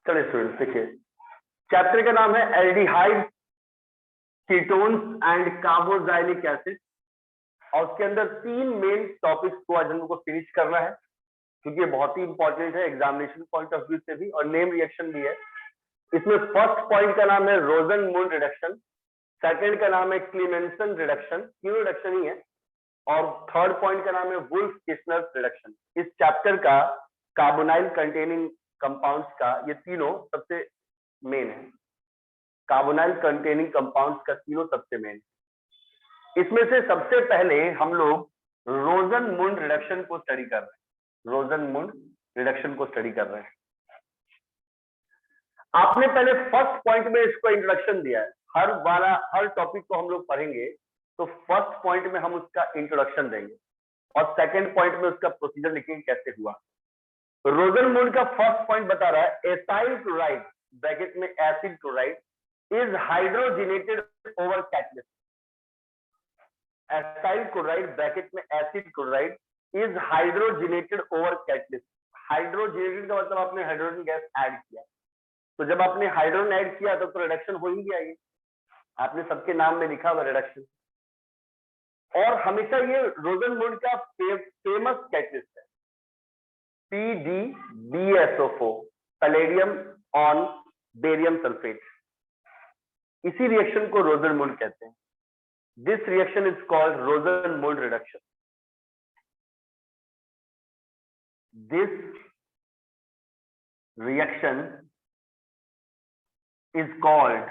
चलिए स्टूडेंट्स देखिए, चैप्टर का नाम है aldehyde, ketones and carboxylic acid. और उसके अंदर 3 मेन टॉपिक्स को आज हमको फिनिश करना है, क्योंकि ये बहुत ही इंपॉर्टेंट है एग्जामिनेशन पॉइंट ऑफ व्यू से भी, और नेम रिएक्शन भी है। इसमें फर्स्ट पॉइंट का नाम है रोजन-मून रिडक्शन, सेकंड का नाम है क्लीमेंसन रिडक्शन, तीनों रिडक्शन ही है, और थर्ड पॉइंट का नाम है वुल्फ-किस्नर रिडक्शन। इस चैप्टर का कार्बोनाइल कंटेनिंग कंपाउंड्स का ये तीनों सबसे मेन है। कार्बोनाइल कंटेनिंग कंपाउंड्स का तीनों सबसे मेन। इसमें से सबसे पहले हम लोग रोजन-मून रिडक्शन को स्टडी कर रहे हैं। रोजन-मून रिडक्शन को स्टडी कर रहे हैं। आपने पहले फर्स्ट पॉइंट में इसको इंट्रोडक्शन दिया है। हर टॉपिक को हम लोग पढ़ेंगे तो फर्स्ट पॉइंट में हम उसका इंट्रोडक्शन देंगे और सेकंड पॉइंट में उसका प्रोसीजर लिखेंगे कैसे हुआ। रोजन-मून का फर्स्ट पॉइंट बता रहा है एसाइल क्लोराइड ब्रैकेट में acid chloride is hydrogenated over catalyst. Acyl chloride bracket में acid chloride is hydrogenated over catalyst. Hydrogenated का मतलब आपने हाइड्रोजन गैस ऐड किया, तो जब आपने हाइड्रोजन ऐड किया तो रिडक्शन हो ही गया। ये आपने सबके नाम में लिखा हुआ रिडक्शन। और हमेशा ये रोजन-मून का फेमस कैटलिस्ट है PDBSO4, palladium on barium sulphate. इसी रिएक्शन को रोजन-मून कहते हैं। This reaction is called Rosenmund reduction. This reaction is called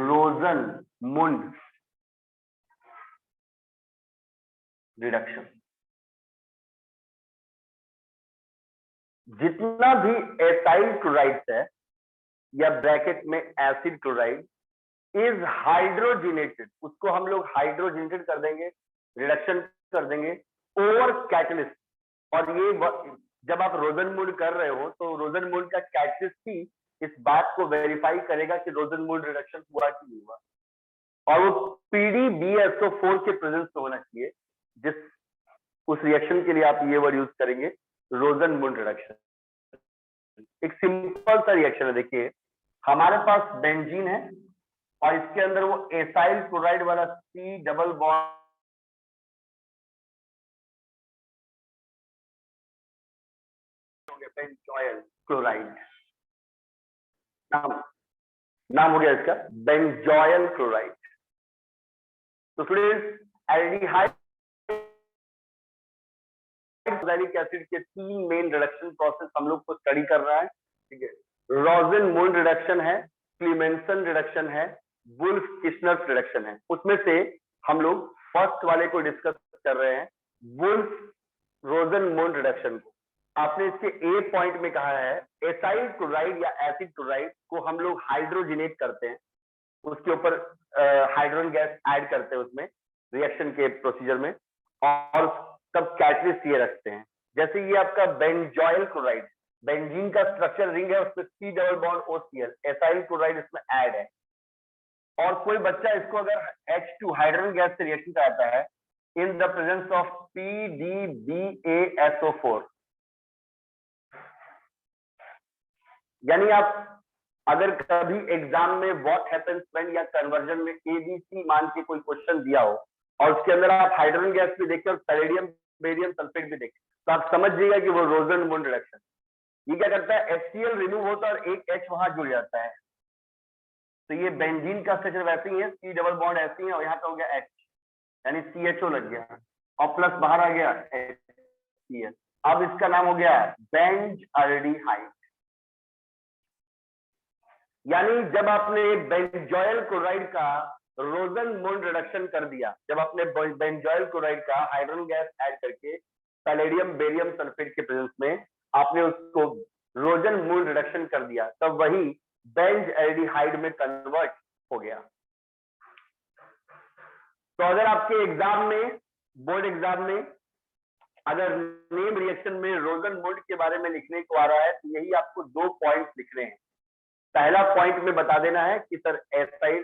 Rosenmund reduction. जितना भी एसाइल क्लोराइड है या ब्रैकेट में एसिड क्लोराइड इज हाइड्रोजिनेटेड, उसको हम लोग हाइड्रोजिनेटेड कर देंगे, रिडक्शन कर देंगे ओवर कैटलिस्ट। और ये जब आप रोजन-मून कर रहे हो तो रोजन-मून का कैटलिस्ट ही इस बात को वेरीफाई करेगा कि रोजन-मून रिडक्शन हुआ कि नहीं हुआ, और वो PDBSO4 के प्रेजेंस में होना चाहिए। जिस उस रिएक्शन के लिए आप ये वर्ड यूज करेंगे रोजन-मून रिडक्शन। एक सिंपल सा रिएक्शन है। देखिए, हमारे पास बेंजीन है और इसके अंदर वो एसाइल क्लोराइड वाला C double bond benzoyl chloride, नाम हो गया इसका बेंजॉयल क्लोराइड। तो स्टूडेंट्स, एल्डिहाइड एसिड के 3 मेन रिडक्शन प्रोसेस हम लोग को स्टडी कर रहा है। ठीक है, रोजन-मून रिडक्शन है, क्लीमेंसन रिडक्शन है, वुल्फ-किस्नर रिडक्शन है। उसमें से हम लोग फर्स्ट वाले को डिस्कस कर रहे हैं, वुल्फ रोजन-मून रिडक्शन को। आपने इसके ए पॉइंट में कहा है एसाइल क्लोराइड या एसिड क्लोराइड को हम लोग हाइड्रोजिनेट करते हैं, उसके ऊपर हाइड्रोजन गैस ऐड करते हैं उसमें रिएक्शन के प्रोसीजर में, और तब कैटलिस्ट ये रखते हैं। जैसे ये आपका बेंजॉयल क्लोराइड, बेंजीन का स्ट्रक्चर रिंग है, उसमें C double bond OCl, acyl chloride इसमें ऐड है। और कोई बच्चा इसको अगर H2 हाइड्रोजन गैस से रिएक्शन कराता है in the presence of PDBASO4, यानी आप अगर कभी एग्जाम में व्हाट हैपेंस व्हेन या कन्वर्जन में ABC मान के कोई क्वेश्चन दिया हो और उसके अंदर आप हाइड्रोजन गैस भी देखें और पैलेडियम बेरियम सल्फेट भी देखें, तो आप समझ जाइएगा कि वो रोजन-मून रिडक्शन। ये क्या करता है, HCl रिमूव होता है और एक H वहां जुड़ जाता है। तो ये बेंजीन का स्ट्रक्चर वैसे ही है, C डबल बॉन्ड ऐसे ही है और यहाँ पे हो गया H, यानी CHO लग गया और प्लस बाहर आ गया HCl। अब इसका नाम हो गया बेंजल्डिहाइड। यानी जब आपने बेंजॉयल क्लोराइड का रोजन-मून रिडक्शन कर दिया, जब आपने बेंजॉयल क्लोराइड का हाइड्रोजन गैस ऐड करके पैलेडियम बेरियम सल्फेट के प्रेजेंस में आपने उसको रोजन-मून रिडक्शन कर दिया, तब वही बेंजल्डिहाइड में कन्वर्ट हो गया। तो अगर आपके एग्जाम में, बोर्ड एग्जाम में अगर नेम रिएक्शन में रोजन-मून के बारे में लिखने को आ रहा है तो यही आपको 2 पॉइंट्स लिखने हैं। पहला पॉइंट में बता देना है कि सर एसाइल